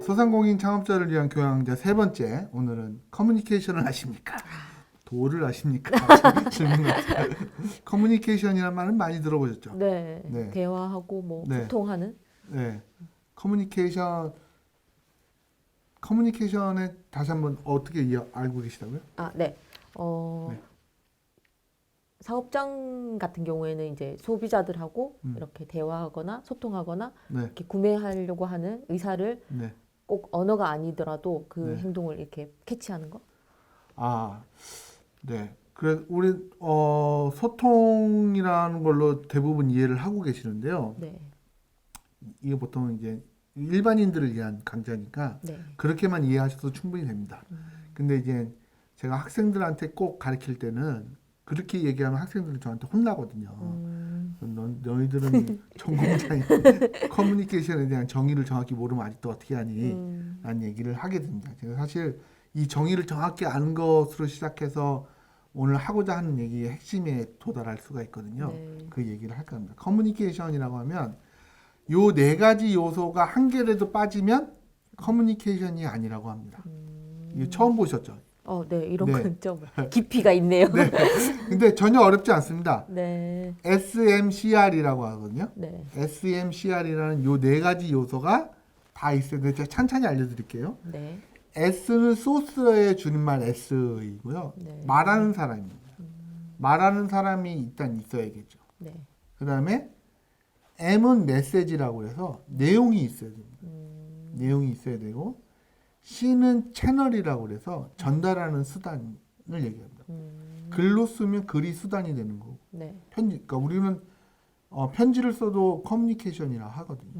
소상공인 창업자를 위한 교양제 세 번째. 오늘은 커뮤니케이션을 아십니까? 도를 아십니까? 질문 같아요. 커뮤니케이션이라는 말은 많이 들어보셨죠? 네, 네. 대화하고 뭐 네. 소통하는. 네. 커뮤니케이션에 다시 한번 어떻게 알고 계시다고요? 아, 네. 네. 사업장 같은 경우에는 이제 소비자들하고 이렇게 대화하거나 소통하거나 네. 이렇게 구매하려고 하는 의사를 네. 꼭 언어가 아니더라도 그 네. 행동을 이렇게 캐치하는 거. 아, 네. 그래 우리 소통이라는 걸로 대부분 이해를 하고 계시는데요. 네, 이게 보통 이제 일반인들을 위한 강좌니까 네, 그렇게만 이해하셔도 충분히 됩니다. 근데 이제 제가 학생들한테 꼭 가르칠 때는 그렇게 얘기하면 학생들은 저한테 혼나거든요. 너희들은 전공자인 커뮤니케이션에 대한 정의를 정확히 모르면 아직도 어떻게 하니? 라는 얘기를 하게 됩니다. 제가 사실 이 정의를 정확히 아는 것으로 시작해서 오늘 하고자 하는 얘기의 핵심에 도달할 수가 있거든요. 네. 그 얘기를 할까 합니다. 커뮤니케이션이라고 하면 요 네 가지 요소가 한 개라도 빠지면 커뮤니케이션이 아니라고 합니다. 이거 처음 보셨죠? 네, 이런 네. 건 좀 깊이가 있네요. 네. 근데 전혀 어렵지 않습니다. 네, SMCR이라고 하거든요. 네, SMCR이라는 요 네 가지 요소가 다 있어요. 제가 찬찬히 알려드릴게요. 네, S는 소스의 줄임말 S이고요. 네. 말하는 사람입니다. 말하는 사람이 일단 있어야겠죠. 네, 그 다음에 M은 메시지라고 해서 내용이 있어야 됩니다. 내용이 있어야 되고 C는 채널이라고 해서 전달하는 수단을 얘기합니다. 글로 쓰면 글이 수단이 되는 거고 네. 그러니까 우리는 편지를 써도 커뮤니케이션이라 하거든요.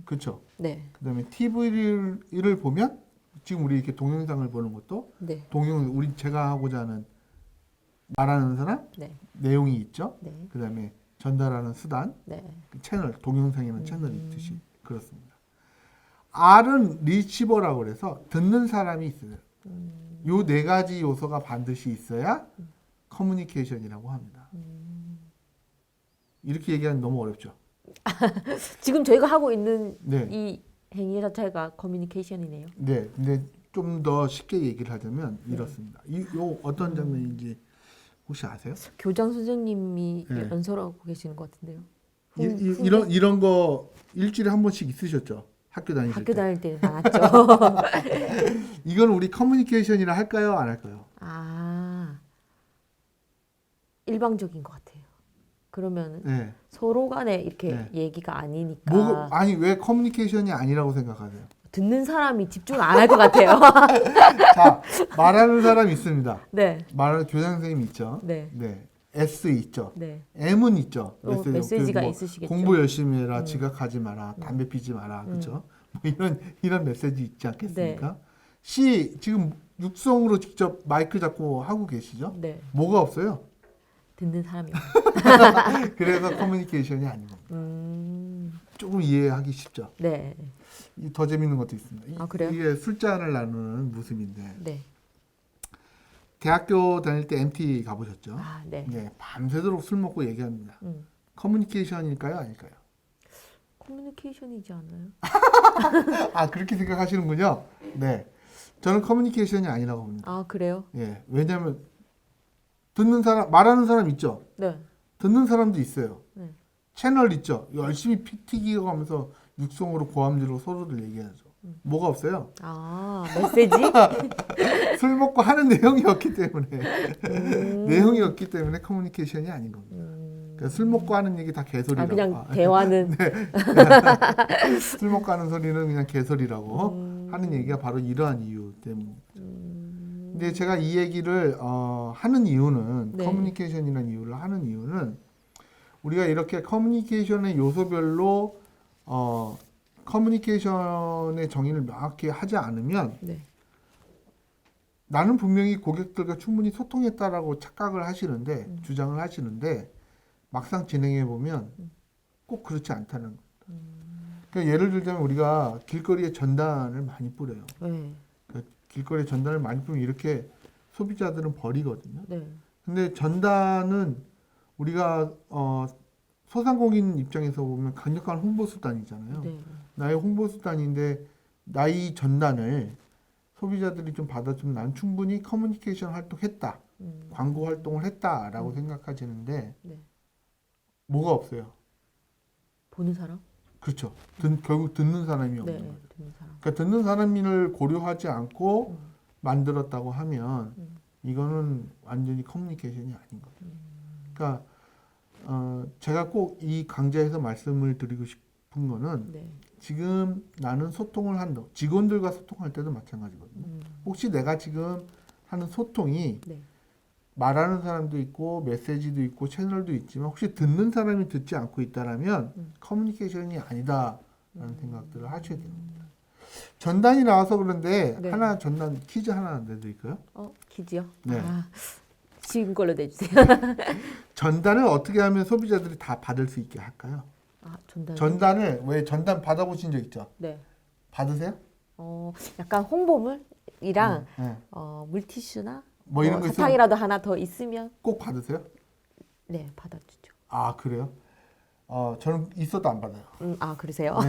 그렇죠? 네, 그다음에 TV를 보면 지금 우리 이렇게 동영상을 보는 것도 네, 우리 제가 하고자 하는 말하는 사람 네, 내용이 있죠. 네, 그다음에 전달하는 수단 네. 그 채널 동영상에는 채널이 있듯이 그렇습니다. R은 리시버라고 그래서 듣는 사람이 있어요. 요 네 가지 요소가 반드시 있어야 커뮤니케이션이라고 합니다. 이렇게 얘기하면 너무 어렵죠. 지금 저희가 하고 있는 네. 이 행위 자체가 커뮤니케이션이네요. 네. 근데 좀 더 쉽게 얘기를 하자면 이렇습니다. 요 어떤 장면인지 혹시 아세요? 교장 선생님이 네. 연설하고 계시는 것 같은데요. 이런 거 일주일에 한 번씩 있으셨죠? 학교 다니실 학교 때. 다닐 때 많았죠. 이건 우리 커뮤니케이션이라 할까요? 안 할까요? 아, 일방적인 것 같아요. 그러면 네. 서로 간에 이렇게 네. 얘기가 아니니까 아니 왜 커뮤니케이션이 아니라고 생각하세요? 듣는 사람이 집중 안 할 것 같아요. 자, 말하는 사람이 있습니다. 네, 말하는 교장 선생님이 있죠. 네, 네. S 있죠. 네. M은 있죠. 메시지가 뭐 있으시겠죠. 공부 열심히 해라, 지각하지 마라, 담배 피지 마라, 그렇죠? 뭐 이런 메시지 있지 않겠습니까? 네. C 지금 육성으로 직접 마이크 잡고 하고 계시죠? 네, 뭐가 없어요? 듣는 사람이. 그래서 커뮤니케이션이 아닌 겁니다. 조금 이해하기 쉽죠. 네, 더 재밌는 것도 있습니다. 아, 그래요? 이게 술잔을 나누는 모습인데 네. 대학교 다닐 때 MT 가보셨죠? 아, 네. 네, 밤새도록 술 먹고 얘기합니다. 커뮤니케이션일까요, 아닐까요? 커뮤니케이션이지 않나요? 아, 그렇게 생각하시는군요. 네, 저는 커뮤니케이션이 아니라고 봅니다. 아, 그래요? 예, 왜냐하면 듣는 사람, 말하는 사람 있죠. 네. 듣는 사람도 있어요. 네. 채널 있죠. 열심히 피 튀기고 하면서 육성으로 고함지로 서로들 얘기하죠. 뭐가 없어요? 아, 메시지? 술 먹고 하는 내용이었기 때문에 내용이었기 때문에 커뮤니케이션이 아닌 겁니다. 그러니까 술 먹고 하는 얘기 다 개소리라고. 아, 그냥 대화는. 술 먹고 하는 소리는 그냥 개소리라고 하는 얘기가 바로 이러한 이유 때문입니다. 근데 제가 이 얘기를 하는 이유는 네. 커뮤니케이션이라는 이유를 하는 이유는 우리가 이렇게 커뮤니케이션의 요소별로 커뮤니케이션의 정의를 명확히 하지 않으면 네. 나는 분명히 고객들과 충분히 소통했다라고 착각을 하시는데 주장을 하시는데 막상 진행해 보면 꼭 그렇지 않다는 거예요. 그러니까 예를 들자면 우리가 길거리에 전단을 많이 뿌려요. 네. 그러니까 길거리에 전단을 많이 뿌리면 이렇게 소비자들은 버리거든요. 네. 근데 전단은 우리가 소상공인 입장에서 보면 강력한 홍보 수단이잖아요. 네. 나의 홍보 수단인데 나의 전단을 소비자들이 좀 받아주면 난 충분히 커뮤니케이션 활동했다, 광고 활동을 했다라고 생각하시는데 네. 뭐가 없어요? 보는 사람? 그렇죠. 결국 듣는 사람이 없는 네, 거예요. 듣는 사람. 그러니까 듣는 사람을 고려하지 않고 만들었다고 하면 이거는 완전히 커뮤니케이션이 아닌 거예요. 그러니까 제가 꼭 이 강좌에서 말씀을 드리고 싶은 거는 네. 지금 나는 소통을 한다. 직원들과 소통할 때도 마찬가지거든요. 혹시 내가 지금 하는 소통이 네. 말하는 사람도 있고 메시지도 있고 채널도 있지만 혹시 듣는 사람이 듣지 않고 있다라면 커뮤니케이션이 아니다라는 생각들을 하셔야 됩니다. 전단이 나와서 그런데 네. 하나 전단 퀴즈 하나 내드릴까요? 퀴즈요? 네. 아, 쉬운 걸로 내주세요. 전단을 어떻게 하면 소비자들이 다 받을 수 있게 할까요? 아, 전단. 전단을 왜 전단 받아보신 적 있죠? 네. 받으세요? 약간 홍보물이랑 네. 물티슈나 뭐 이런 거 있으면 사탕이라도 하나 더 있으면 꼭 받으세요? 네, 받아주죠. 아 그래요? 저는 있어도 안 받아요. 아, 그러세요? 네.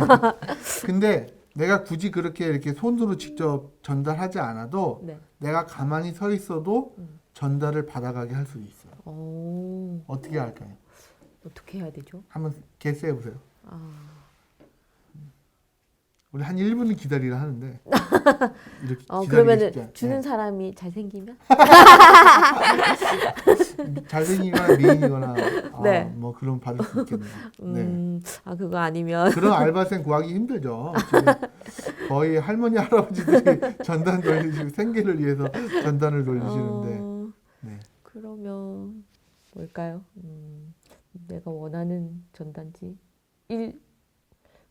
근데 내가 굳이 그렇게 이렇게 손으로 직접 전달하지 않아도 네. 내가 가만히 서 있어도 전달을 받아가게 할 수 있어요. 오, 어떻게 할까요? 어떻게 해야 되죠? 한번 개스해 보세요. 아, 우리 한 1분은 기다리라 하는데 이렇게 기다리기 그러면은 쉽지 않- 주는 네. 사람이 잘생기면? 잘생기거나 미인이거나 네. 뭐 그런 받을 수 있겠네요. 네. 그거 아니면 그런 알바생 구하기 힘들죠. 지금 거의 할머니 할아버지들이 전단 돌리시고 생계를 위해서 전단을 돌리시는데 네. 그러면 뭘까요? 내가 원하는 전단지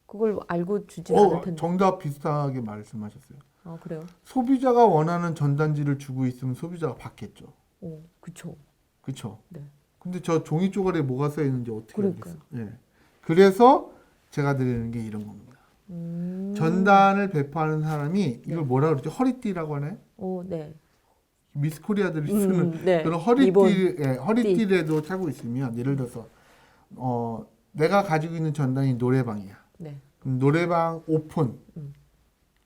그걸 알고 주진 않을 텐데. 정답 비슷하게 말씀하셨어요. 그래요? 소비자가 원하는 전단지를 주고 있으면 소비자가 받겠죠. 그쵸. 그렇죠? 네. 근데 저 종이 쪼가리에 뭐가 써 있는지 어떻게 그러니까요. 알겠어요? 예. 그래서 제가 드리는 게 이런 겁니다. 전단을 배포하는 사람이 이걸 뭐라 그러죠? 허리띠라고 하나요? 네. 미스 코리아들이 쓰는 네. 그런 리본. 허리띠라도 차고 있으면 예를 들어서 내가 가지고 있는 전단이 노래방이야. 네. 그럼 노래방 오픈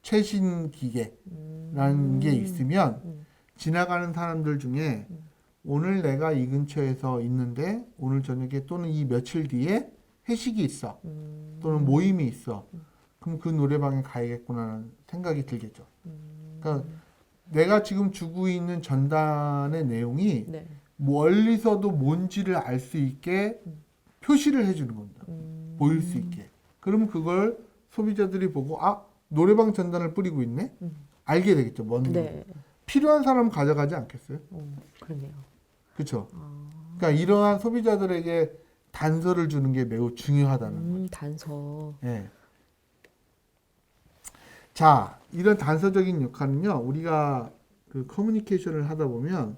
최신 기계라는 게 있으면 지나가는 사람들 중에 오늘 내가 이 근처에서 있는데 오늘 저녁에 또는 이 며칠 뒤에 회식이 있어 또는 모임이 있어 그럼 그 노래방에 가야겠구나라는 생각이 들겠죠. 그러니까 내가 지금 주고 있는 전단의 내용이 네. 멀리서도 뭔지를 알 수 있게 표시를 해주는 겁니다. 보일 수 있게. 그러면 그걸 소비자들이 보고 노래방 전단을 뿌리고 있네? 알게 되겠죠. 뭔지. 네. 필요한 사람은 가져가지 않겠어요? 그러네요. 그렇죠. 그러니까 이러한 소비자들에게 단서를 주는 게 매우 중요하다는 거죠. 단서. 예. 자, 이런 단서적인 역할은요, 우리가 그 커뮤니케이션을 하다 보면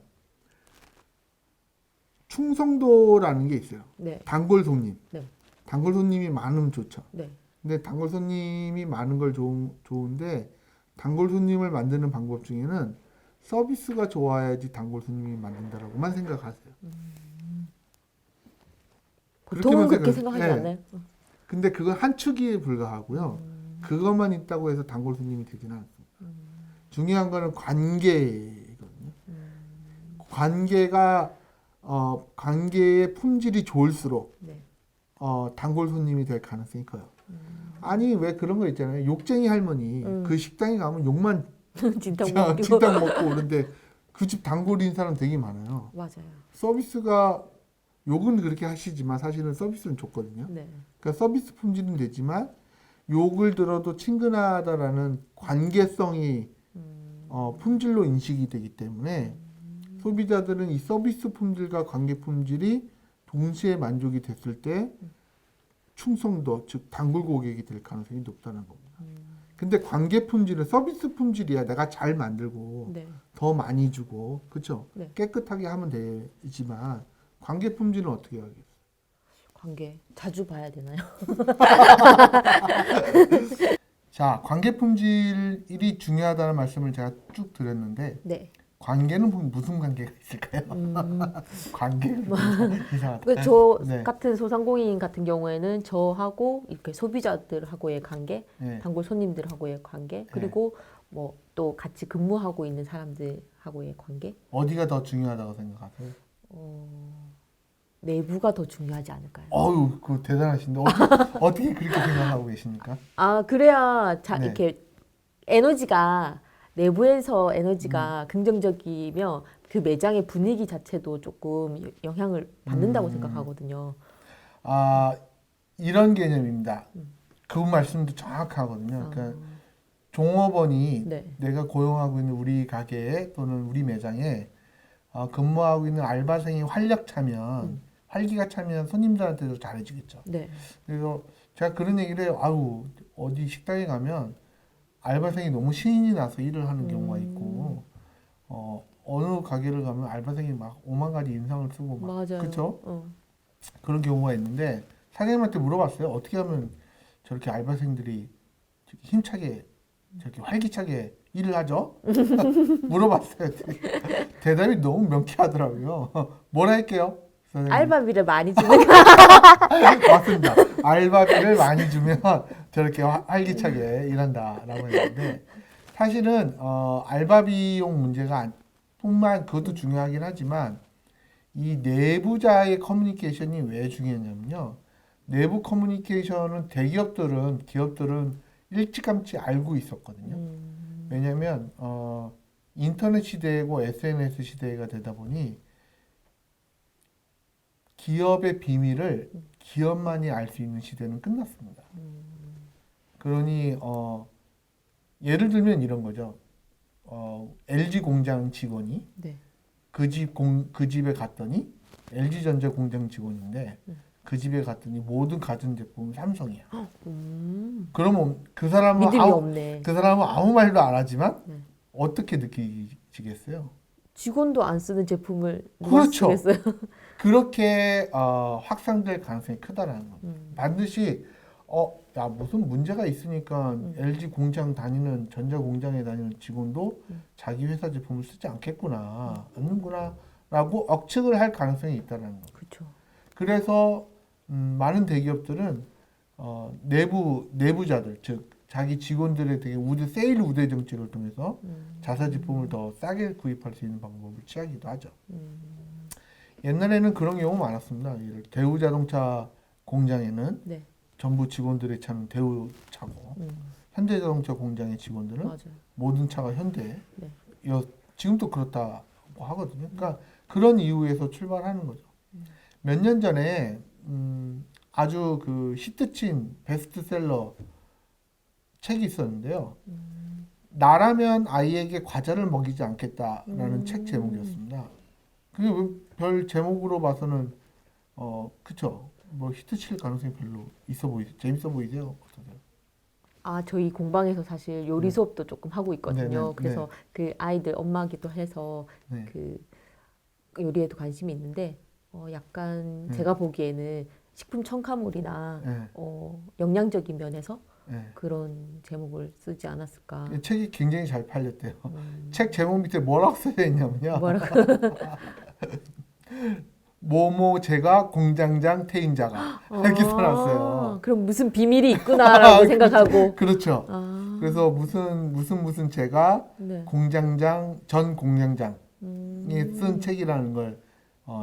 충성도라는 게 있어요. 네. 단골 손님. 네. 단골 손님이 많으면 좋죠. 네. 근데 단골 손님이 많은 걸 좋은데 단골 손님을 만드는 방법 중에는 서비스가 좋아야지 단골 손님이 만든다라고만 생각하세요. 보통은 그렇게 생각해요. 생각하지 네. 않나요? 근데 그건 한 축에 불과하고요. 그것만 있다고 해서 단골 손님이 되지는 않습니다. 중요한 거는 관계거든요. 관계의 품질이 좋을수록 네. 단골 손님이 될 가능성이 커요. 아니 왜 그런 거 있잖아요. 욕쟁이 할머니 그 식당에 가면 욕만 진탕 먹고. 진탕 먹고 그런데 그 집 단골인 사람 되게 많아요. 맞아요. 서비스가 욕은 그렇게 하시지만 사실은 서비스는 좋거든요. 네. 그러니까 서비스 품질은 되지만 욕을 들어도 친근하다라는 관계성이 품질로 인식이 되기 때문에 소비자들은 이 서비스 품질과 관계 품질이 동시에 만족이 됐을 때 충성도, 즉 단골 고객이 될 가능성이 높다는 겁니다. 근데 관계 품질은 서비스 품질이야. 내가 잘 만들고 네. 더 많이 주고 그렇죠? 네. 깨끗하게 하면 되지만 관계 품질은 어떻게 하겠어요? 관계 자주 봐야 되나요? 자, 관계 품질이 중요하다는 말씀을 제가 쭉 드렸는데 네. 관계는 무슨 관계가 있을까요? 관계는 이상하다. 저 네. 같은 소상공인 같은 경우에는 저하고 이렇게 소비자들하고의 관계, 네. 단골 손님들하고의 관계, 그리고 뭐 또 같이 근무하고 있는 사람들하고의 관계, 어디가 더 중요하다고 생각하세요? 내부가 더 중요하지 않을까요? 어유, 그 대단하신데 어떻게 그렇게 생각하고 계십니까? 아, 그래야 네. 이렇게 에너지가 내부에서 에너지가 긍정적이면 그 매장의 분위기 자체도 조금 영향을 받는다고 생각하거든요. 아, 이런 개념입니다. 그 말씀도 정확하거든요. 그러니까 종업원이 네. 내가 고용하고 있는 우리 가게에 또는 우리 매장에 근무하고 있는 알바생이 활기가 차면 손님들한테도 잘해주겠죠. 네. 그래서 제가 그런 얘기를 해요. 아우, 어디 식당에 가면 알바생이 너무 신이 나서 일을 하는 경우가 있고, 어느 가게를 가면 알바생이 막 오만 가지 인상을 쓰고 막, 맞아요. 그쵸? 그런 경우가 있는데, 사장님한테 물어봤어요. 어떻게 하면 저렇게 알바생들이 힘차게, 저렇게 활기차게 일을 하죠? 물어봤어요. 대답이 너무 명쾌하더라고요. 뭐라 할게요? 선생님. 알바비를 많이 주는 맞습니다. 알바비를 많이 주면 저렇게 활기차게 일한다라고 했는데 사실은 알바비용 문제가 뿐만 그것도 중요하긴 하지만 이 내부자의 커뮤니케이션이 왜 중요하냐면요. 내부 커뮤니케이션은 기업들은 일찌감치 알고 있었거든요. 왜냐하면 인터넷 시대고 SNS 시대가 되다 보니 기업의 비밀을 기업만이 알 수 있는 시대는 끝났습니다. 그러니 예를 들면 이런 거죠. LG 공장 직원이 네. 그 집에 갔더니 LG전자 공장 직원인데 그 집에 갔더니 모든 가전제품은 삼성이야. 그러면 그 사람은 믿음이 없네. 그 사람은 아무 말도 안 하지만 네. 어떻게 느끼시겠어요? 직원도 안 쓰는 제품을 누가 그렇죠. 쓰겠어요? 그렇게 확산될 가능성이 크다라는 겁니다. 반드시 야 무슨 문제가 있으니까 LG 공장 다니는 전자 공장에 다니는 직원도 자기 회사 제품을 쓰지 않겠구나라고 억측을 할 가능성이 있다라는 거죠. 그렇죠. 그래서 많은 대기업들은 내부자들 즉 자기 직원들의 되게 세일 우대 정책을 통해서 자사 제품을 더 싸게 구입할 수 있는 방법을 취하기도 하죠. 옛날에는 그런 경우 많았습니다. 대우자동차 공장에는 네. 전부 직원들의 차는 대우차고 현대자동차 공장의 직원들은 맞아요. 모든 차가 현대. 네. 지금도 그렇다고 하거든요. 그러니까 그런 이유에서 출발하는 거죠. 몇 년 전에 아주 그 히트친 베스트셀러 책이 있었는데요. 나라면 아이에게 과자를 먹이지 않겠다라는 책 제목이었습니다. 그게 별 제목으로 봐서는 그쵸. 뭐 히트칠 가능성이 별로 재밌어 보이세요? 어떠세요? 아, 저희 공방에서 사실 요리 수업도 조금 하고 있거든요. 네네, 그래서 그 아이들 엄마기도 해서 네. 그 요리에도 관심이 있는데 약간 네. 제가 보기에는 식품 첨가물이나 네. 영양적인 면에서 네. 그런 제목을 쓰지 않았을까. 이 책이 굉장히 잘 팔렸대요. 책 제목 밑에 뭐라고 써져 있냐면요. 뭐라고? 모모 제가 공장장 태임자가 이렇게 써놨어요. 그럼 무슨 비밀이 있구나라고 생각하고. 그렇죠. 아, 그래서 무슨 제가 네. 전 공장장이 쓴 책이라는 걸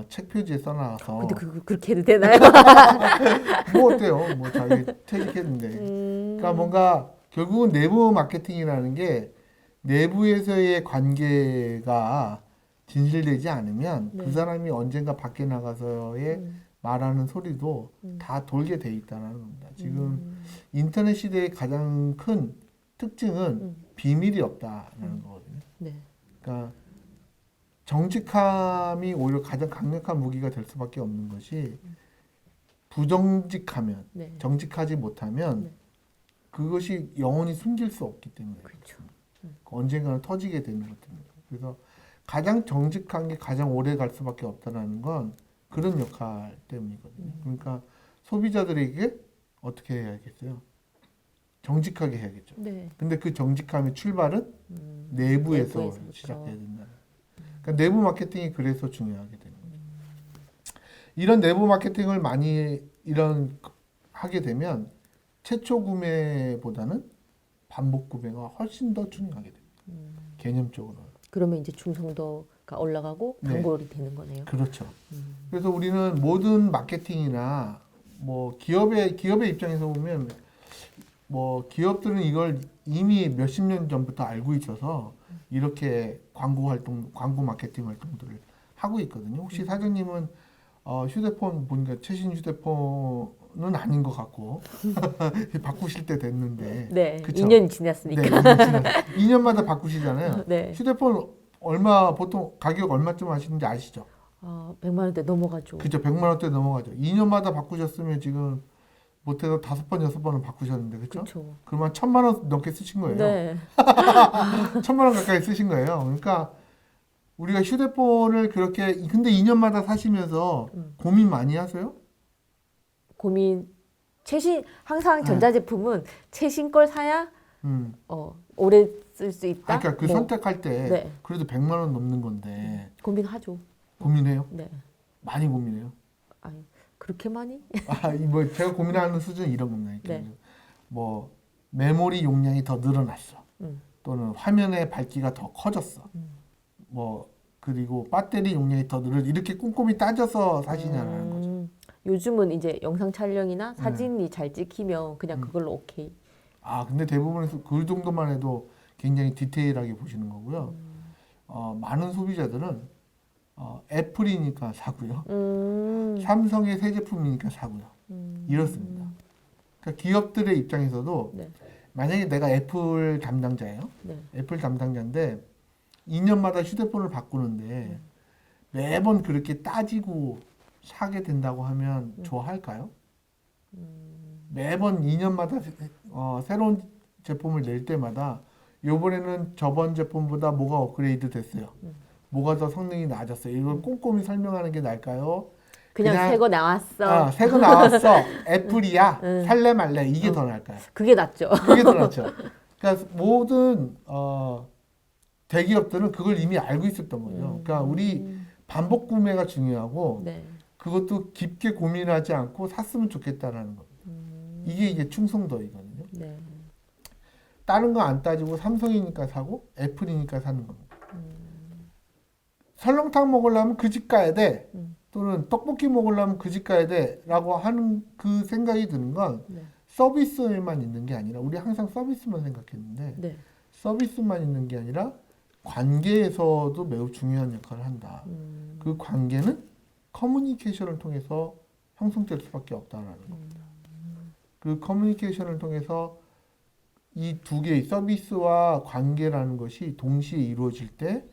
책 표지에 써놔서 근데 그렇게 해도 되나요? 뭐 어때요? 뭐 자기 퇴직했는데. 그러니까 뭔가 결국은 내부 마케팅이라는 게 내부에서의 관계가 진실되지 않으면 네. 그 사람이 언젠가 밖에 나가서의 말하는 소리도 다 돌게 돼 있다는 겁니다. 지금 인터넷 시대의 가장 큰 특징은 비밀이 없다는 거거든요. 네. 그러니까 정직함이 오히려 가장 강력한 무기가 될 수밖에 없는 것이 부정직하면 네. 정직하지 못하면 네. 그것이 영원히 숨길 수 없기 때문에 그렇죠. 언젠가는 터지게 되는 것입니다. 그래서 가장 정직한 게 가장 오래 갈 수밖에 없다는 건 그런 역할 때문이거든요. 그러니까 소비자들에게 어떻게 해야겠어요? 정직하게 해야겠죠. 네. 근데 그 정직함의 출발은 내부에서 내부에서부터. 시작해야 된다. 그러니까 내부 마케팅이 그래서 중요하게 되는 거죠. 이런 내부 마케팅을 많이 하게 되면 최초 구매보다는 반복 구매가 훨씬 더 중요하게 됩니다. 개념적으로. 그러면 이제 충성도가 올라가고 네. 단골이 되는 거네요. 그렇죠. 그래서 우리는 모든 마케팅이나 뭐 기업의 입장에서 보면 뭐 기업들은 이걸 이미 몇십 년 전부터 알고 있어서 이렇게 광고 마케팅 활동들을 하고 있거든요. 혹시 사장님은 휴대폰 보니까 최신 휴대폰은 아닌 것 같고 바꾸실 때 됐는데, 네, 그쵸? 2년이 지났으니까. 네, 2년 지났어요. 2년마다 바꾸시잖아요. 네. 휴대폰 보통 가격 얼마쯤 하시는지 아시죠? 100만 원대 넘어가죠. 그죠? 100만 원대 넘어가죠. 2년마다 바꾸셨으면 지금 못해도 5번, 6번은 바꾸셨는데, 그렇죠? 그렇죠. 그러면 1,000만 원 넘게 쓰신 거예요. 네. 1,000만 원 가까이 쓰신 거예요. 그러니까 우리가 휴대폰을 그렇게 근데 2년마다 사시면서 고민 많이 하세요? 고민 항상 네. 전자제품은 최신 걸 사야 음. 오래 쓸 수 있다. 그러니까 그 뭐, 선택할 때 네. 그래도 100만 원 넘는 건데 고민하죠. 고민해요? 네. 많이 고민해요. 아니 그렇게 많이? 뭐 제가 고민하는 수준은 이런 겁니다. 네. 뭐 메모리 용량이 더 늘어났어. 음. 또는 화면의 밝기가 더 커졌어. 뭐 그리고 배터리 용량이 더 이렇게 꼼꼼히 따져서 사시냐는 거죠. 요즘은 이제 영상 촬영이나 네. 사진이 잘 찍히면 그냥 그걸로 오케이. 근데 대부분에서 그 정도만 해도 굉장히 디테일하게 보시는 거고요. 많은 소비자들은 애플이니까 사고요. 삼성의 새 제품이니까 사고요. 이렇습니다. 그러니까 기업들의 입장에서도 네. 만약에 내가 애플 담당자예요. 네. 애플 담당자인데 2년마다 휴대폰을 바꾸는데 매번 그렇게 따지고 사게 된다고 하면 좋아할까요? 매번 2년마다 새로운 제품을 낼 때마다 요번에는 저번 제품보다 뭐가 업그레이드 됐어요. 뭐가 더 성능이 나아졌어요. 이걸 꼼꼼히 설명하는 게 나을까요? 그냥 새 거 나왔어. 새 거 나왔어. 애플이야. 살래 말래. 이게 더 나을까요? 그게 낫죠. 그게 더 낫죠. 그러니까 모든 대기업들은 그걸 이미 알고 있었던 거죠. 그러니까 우리 반복 구매가 중요하고 네. 그것도 깊게 고민하지 않고 샀으면 좋겠다라는 거. 이게 충성도이거든요. 네. 다른 거 안 따지고 삼성이니까 사고 애플이니까 사는 겁니다. 설렁탕 먹으려면 그 집 가야 돼. 또는 떡볶이 먹으려면 그 집 가야 돼. 라고 하는 그 생각이 드는 건 네. 서비스에만 있는 게 아니라 우리 항상 서비스만 생각했는데 네. 서비스만 있는 게 아니라 관계에서도 매우 중요한 역할을 한다. 그 관계는 커뮤니케이션을 통해서 형성될 수밖에 없다라는 겁니다. 그 커뮤니케이션을 통해서 이 두 개의 서비스와 관계라는 것이 동시에 이루어질 때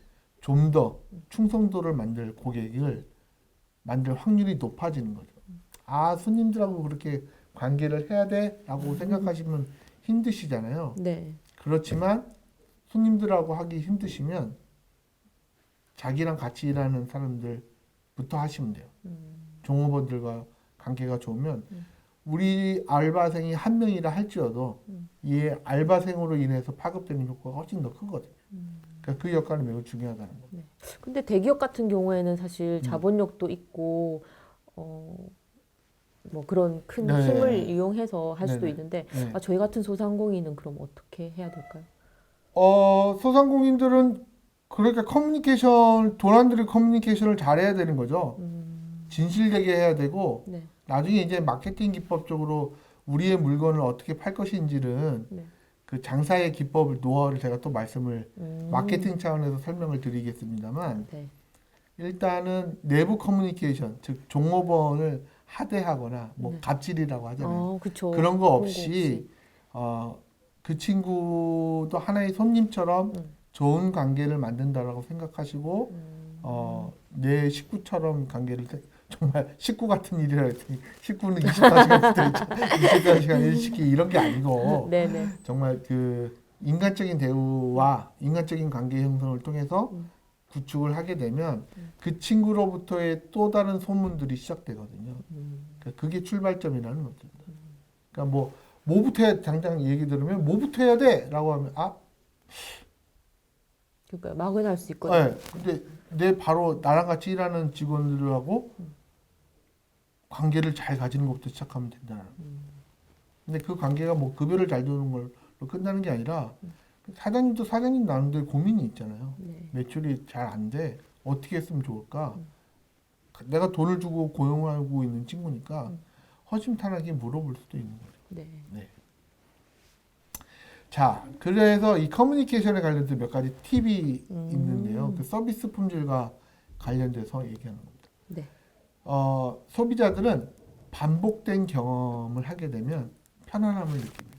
좀 더 충성도를 고객을 만들 확률이 높아지는 거죠. 손님들하고 그렇게 관계를 해야 돼라고 생각하시면 힘드시잖아요. 네. 그렇지만 손님들하고 하기 힘드시면 자기랑 같이 일하는 사람들부터 하시면 돼요. 종업원들과 관계가 좋으면 우리 알바생이 한 명이라 할지라도 이 알바생으로 인해서 파급되는 효과가 훨씬 더 크거든요. 그러니까 그 역할이 매우 중요하다는 거죠. 네. 근데 대기업 같은 경우에는 사실 자본력도 있고 뭐 그런 큰 네. 힘을 이용해서 할 수도 네네. 있는데 네. 저희 같은 소상공인은 그럼 어떻게 해야 될까요? 소상공인들은 그러니까 도난들이 커뮤니케이션을 잘해야 되는 거죠. 진실되게 해야 되고 네. 나중에 이제 마케팅 기법적으로 우리의 물건을 어떻게 팔 것인지는 네. 그 장사의 노하우를 제가 또 말씀을 마케팅 차원에서 설명을 드리겠습니다만 네. 일단은 내부 커뮤니케이션 즉 종업원을 하대하거나 뭐 네. 갑질이라고 하잖아요. 그쵸. 그런 거 없이 그 친구도 하나의 손님처럼 좋은 관계를 만든다라고 생각하시고 내 식구처럼 관계를 정말 식구 같은 일이라 했더니 식구는 24시간 일시키 이런 게 아니고 네네. 정말 그 인간적인 대우와 인간적인 관계 형성을 통해서 구축을 하게 되면 그 친구로부터의 또 다른 소문들이 시작되거든요. 그러니까 그게 출발점이라는 거죠. 그러니까 뭐부터 당장 얘기 들으면 뭐부터 해야 돼라고 하면 그러니까 막연할 수 있거든요. 네, 근데 내 바로 나랑 같이 일하는 직원들하고 관계를 잘 가지는 것부터 시작하면 된다는 거예요. 근데 그 관계가 뭐 급여를 잘 주는 걸로 끝나는 게 아니라 사장님도 사장님 나름대로 고민이 있잖아요. 네. 매출이 잘 안 돼. 어떻게 했으면 좋을까? 내가 돈을 주고 고용하고 있는 친구니까 허심탄회하게 물어볼 수도 있는 거죠. 네. 네. 자, 그래서 이 커뮤니케이션에 관련해서 몇 가지 팁이 있는데요. 그 서비스 품질과 관련돼서 얘기하는 겁니다. 네. 소비자들은 반복된 경험을 하게 되면 편안함을 느낍니다.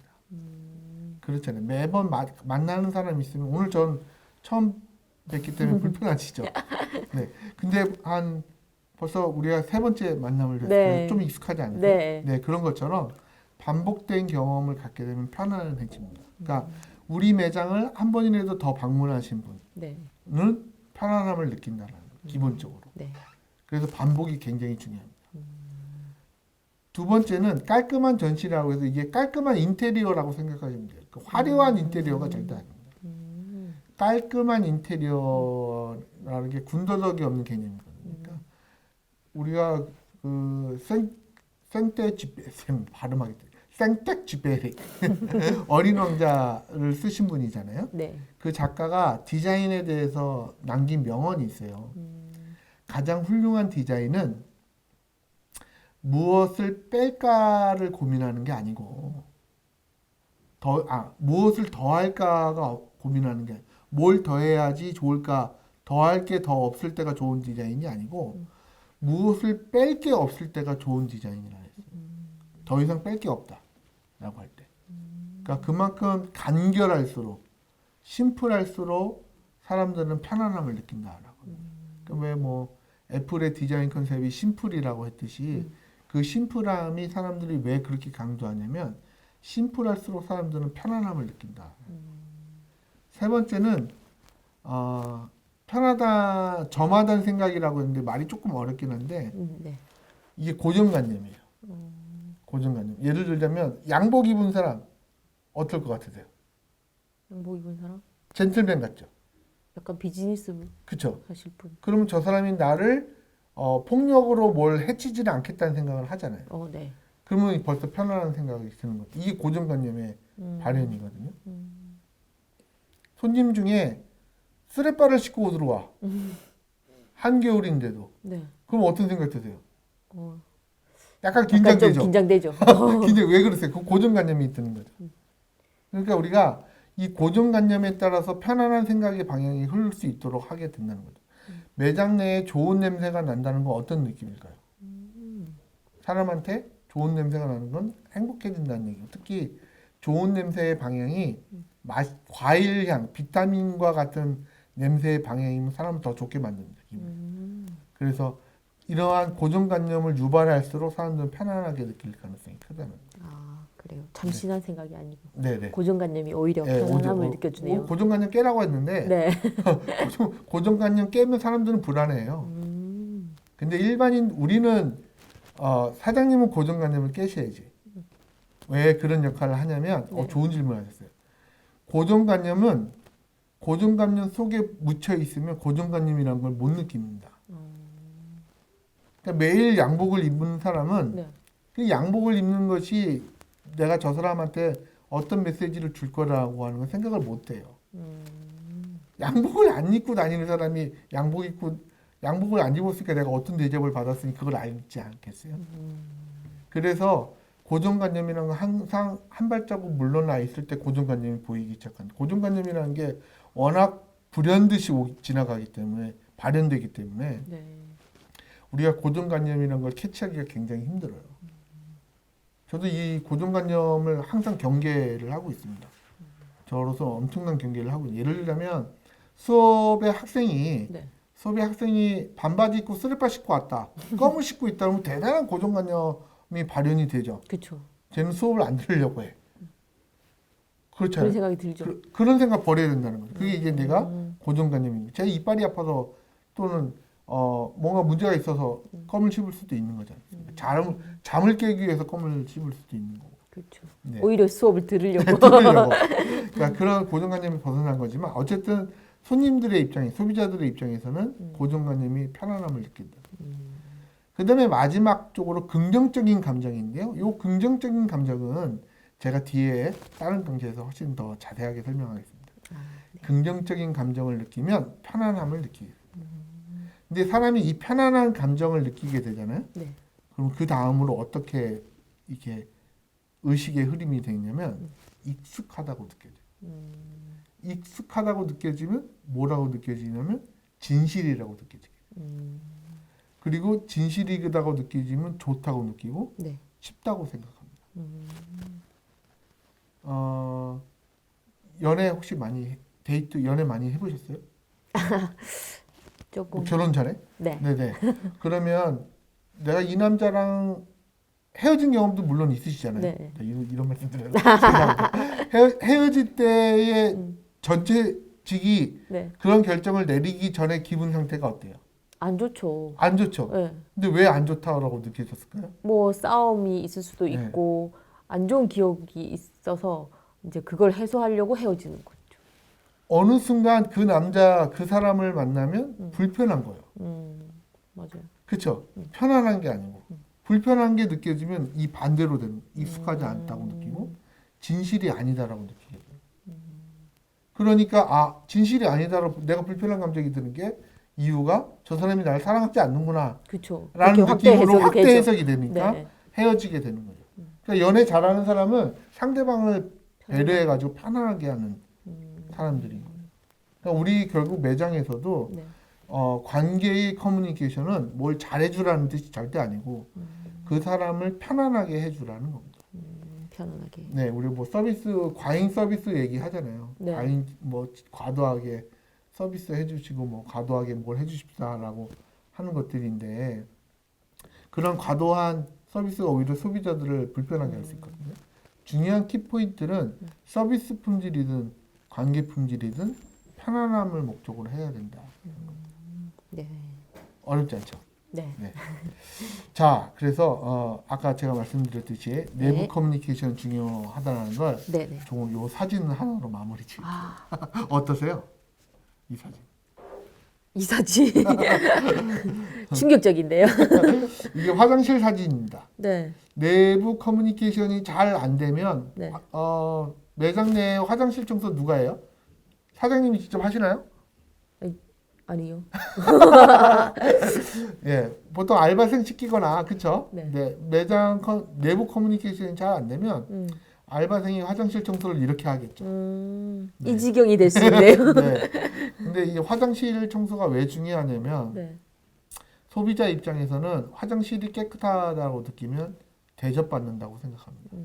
그렇잖아요. 매번 만나는 사람이 있으면 오늘 전 처음 뵙기 때문에 불편하시죠. 네. 근데 벌써 우리가 세 번째 만남을 했어요. 네. 좀 익숙하지 않으세요? 네. 네, 그런 것처럼 반복된 경험을 갖게 되면 편안해집니다. 그러니까 우리 매장을 한 번이라도 더 방문하신 네. 분은 편안함을 느낀다는 거예요. 기본적으로. 네. 그래서 반복이 굉장히 중요합니다. 두 번째는 깔끔한 전시라고 해서 이게 깔끔한 인테리어라고 생각하시면 돼요. 그 화려한 인테리어가 절대 아닙니다. 깔끔한 인테리어라는 게 군더더기 없는 개념이거든요. 그러니까 우리가 그 생텍쥐페리 어린 왕자를 쓰신 분이잖아요. 네. 그 작가가 디자인에 대해서 남긴 명언이 있어요. 가장 훌륭한 디자인은 무엇을 뺄까를 고민하는 게 아니고 무엇을 더할까가 고민하는 게 아니고 뭘 더해야지 좋을까 더할 게 더 없을 때가 좋은 디자인이 아니고 무엇을 뺄 게 없을 때가 좋은 디자인이라 했어요. 더 이상 뺄 게 없다 라고 할 때. 그러니까 그만큼 간결할수록 심플할수록 사람들은 편안함을 느낀다라고. 그러니까 왜 뭐 애플의 디자인 컨셉이 심플이라고 했듯이 그 심플함이 사람들이 왜 그렇게 강조하냐면 심플할수록 사람들은 편안함을 느낀다. 세 번째는 편하다 저마다는 생각이라고 했는데 말이 조금 어렵긴 한데 네. 이게 고정관념이에요. 고정관념. 예를 들자면 양복 입은 사람 어떨 것 같으세요? 양복 입은 사람? 젠틀맨 같죠? 약간 비즈니스 그쵸? 하실 분. 그러면 저 사람이 나를 폭력으로 뭘 해치지는 않겠다는 생각을 하잖아요. 네. 그러면 벌써 편안한 생각이 드는 거죠. 이게 고정관념의 발현이거든요. 손님 중에 쓰레빠를 신고 들어와. 네. 한겨울인데도. 그럼 어떤 생각 드세요? 약간 약간 좀 긴장되죠? 긴장되죠. 왜 그러세요? 그 고정관념이 드는 거죠. 그러니까 우리가 이 고정관념에 따라서 편안한 생각의 방향이 흐를 수 있도록 하게 된다는 거죠. 매장 내에 좋은 냄새가 난다는 건 어떤 느낌일까요? 사람한테 좋은 냄새가 나는 건 행복해진다는 얘기예요. 특히 좋은 냄새의 방향이 과일 향, 비타민과 같은 냄새의 방향이면 사람을 더 좋게 만듭니다. 그래서 이러한 고정관념을 유발할수록 사람들은 편안하게 느낄 가능성이 크다는 거예요. 그래요. 잠시난 생각이 아니고 네네. 고정관념이 오히려 네, 편안함을 느껴주네요. 고정관념 깨라고 했는데 네. 고정관념 깨면 사람들은 불안해요. 근데 일반인 우리는 사장님은 고정관념을 깨셔야지. 왜 그런 역할을 하냐면 네. 좋은 질문 하셨어요. 고정관념은 고정관념 속에 묻혀 있으면 고정관념이라는 걸 못 느낍니다. 그러니까 매일 양복을 입는 사람은 네. 그 양복을 입는 것이 내가 저 사람한테 어떤 메시지를 줄 거라고 하는 건 생각을 못 해요. 양복을 안 입고 다니는 사람이 양복을 안 입었으니까 내가 어떤 대접을 받았으니 그걸 알지 않겠어요? 그래서 고정관념이라는 건 항상 한 발자국 물러나 있을 때 고정관념이 보이기 시작한다. 고정관념이라는 게 워낙 불현듯이 지나가기 때문에 발현되기 때문에 네. 우리가 고정관념이라는 걸 캐치하기가 굉장히 힘들어요. 저도 이 고정관념을 항상 경계를 하고 있습니다. 저로서 엄청난 경계를 하고 있어요. 예를 들자면 수업에 학생이 반바지 입고 쓰레빠 신고 왔다. 껌을 신고 있다 그러면 대단한 고정관념이 발현이 되죠. 그렇죠. 쟤는 수업을 안 들으려고 해. 그런 그렇잖아요. 생각이 들죠. 그런 생각 버려야 된다는 거죠. 그게 이제 내가 고정관념입니다. 제 이빨이 아파서 또는 뭔가 문제가 있어서 껌을 씹을 수도 있는 거잖아요. 잠을 깨기 위해서 껌을 씹을 수도 있는 거고. 그렇죠. 네. 오히려 수업을 들으려고. 들으려고. 그러니까 그런 고정관념이 벗어난 거지만 어쨌든 손님들의 입장에 소비자들의 입장에서는 고정관념이 편안함을 느낀다. 그다음에 마지막 쪽으로 긍정적인 감정인데요. 이 긍정적인 감정은 제가 뒤에 다른 강좌에서 훨씬 더 자세하게 설명하겠습니다. 긍정적인 감정을 느끼면 편안함을 느끼게 됩니다. 근데 사람이 이 편안한 감정을 느끼게 되잖아요. 네. 그럼 그 다음으로 어떻게 이게 의식의 흐름이 되냐면 익숙하다고 느껴져요. 익숙하다고 느껴지면 뭐라고 느껴지냐면 진실이라고 느껴져요. 그리고 진실이다고 느껴지면 좋다고 느끼고 네. 쉽다고 생각합니다. 연애 혹시 많이 데이트 연애 많이 해보셨어요? 조금. 결혼 전에? 네. 네네. 그러면 내가 이 남자랑 헤어진 경험도 물론 있으시잖아요. 네. 이런 말씀 드려요. 헤어질 때의 전체직이 네. 그런 결정을 내리기 전에 기분 상태가 어때요? 안 좋죠. 안 좋죠. 네. 근데 왜 안 좋다고 느끼셨을까요? 뭐 싸움이 있을 수도 네. 있고 안 좋은 기억이 있어서 이제 그걸 해소하려고 헤어지는 거죠. 어느 순간 그 남자 그 사람을 만나면 불편한 거예요. 맞아요. 그렇죠? 편안한 게 아니고 불편한 게 느껴지면 이 반대로 되는 익숙하지 않다고 느끼고 진실이 아니다라고 느끼게 돼요. 그러니까 아 진실이 아니다라고 내가 불편한 감정이 드는 게 이유가 저 사람이 나를 사랑하지 않는구나 그렇죠. 라는 그렇게 느낌으로 확대 되죠. 해석이 되니까 네. 헤어지게 되는 거죠. 그러니까 연애 잘하는 사람은 상대방을 배려해가지고 편안하게 하는 사람들인 거예요. 그러니까 우리 결국 매장에서도 네. 관계의 커뮤니케이션은 뭘 잘해주라는 뜻이 절대 아니고 그 사람을 편안하게 해주라는 겁니다. 편안하게. 네, 우리 뭐 서비스 과잉 서비스 얘기 하잖아요. 네. 과잉 뭐 과도하게 서비스 해주시고 뭐 과도하게 뭘 해주십사라고 하는 것들인데 그런 과도한 서비스가 오히려 소비자들을 불편하게 할 수 있거든요. 중요한 키 포인트는 서비스 품질이든 관계 품질이든 편안함을 목적으로 해야 된다. 네. 어렵지 않죠. 네. 네. 자, 그래서 아까 제가 말씀드렸듯이 내부 네. 커뮤니케이션 중요하다는 걸 네. 네. 조금 요 사진 하나로 마무리 지을게요. 아, 어떠세요? 이 사진. 이 사진 충격적인데요. 이게 화장실 사진입니다. 네. 내부 커뮤니케이션이 잘 안 되면 네. 매장 내 화장실 청소 누가 해요? 사장님이 직접 하시나요? 아니요. 예, 보통 알바생 시키거나 그쵸? 네. 네, 매장 내부 커뮤니케이션이 잘 안 되면 알바생이 화장실 청소를 이렇게 하겠죠. 네. 이 지경이 될 수 있네요. 네. 근데 이 화장실 청소가 왜 중요하냐면 네. 소비자 입장에서는 화장실이 깨끗하다고 느끼면 대접받는다고 생각합니다.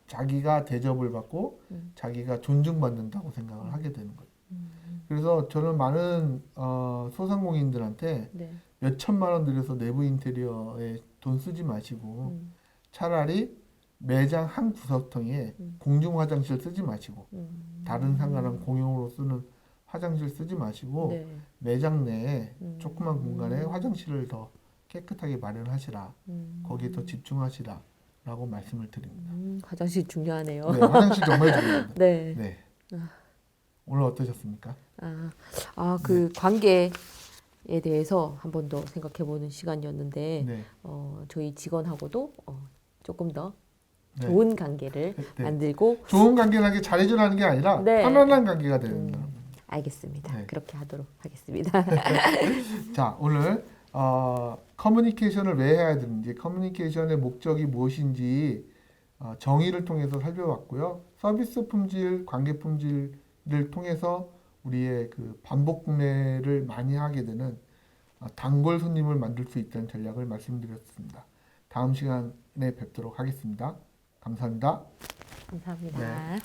자기가 대접을 받고 자기가 존중받는다고 생각을 하게 되는 거예요. 그래서 저는 많은 소상공인들한테 네. 몇 천만 원 들여서 내부 인테리어에 돈 쓰지 마시고 차라리 매장 한 구석통에 공중 화장실 쓰지 마시고 다른 상가랑 공용으로 쓰는 화장실 쓰지 마시고 네. 매장 내에 조그만 공간에 화장실을 더 깨끗하게 마련하시라. 거기에 더 집중하시라. 라고 말씀을 드립니다. 화장실 중요하네요. 네, 화장실 정말 중요합니다. 네. 네. 오늘 어떠셨습니까? 그 관계에 대해서 한 번 더 생각해보는 시간이었는데, 네. 저희 직원하고도 조금 더 네. 좋은 관계를 네. 만들고, 좋은 관계라는 게 잘해주라는 게 아니라 네. 편안한 관계가 되는 거예요. 알겠습니다. 네. 그렇게 하도록 하겠습니다. 자, 오늘 커뮤니케이션을 왜 해야 되는지, 커뮤니케이션의 목적이 무엇인지 정의를 통해서 살펴봤고요. 서비스 품질, 관계 품질을 통해서 우리의 그 반복 구매를 많이 하게 되는 단골 손님을 만들 수 있다는 전략을 말씀드렸습니다. 다음 시간에 뵙도록 하겠습니다. 감사합니다. 감사합니다. 네.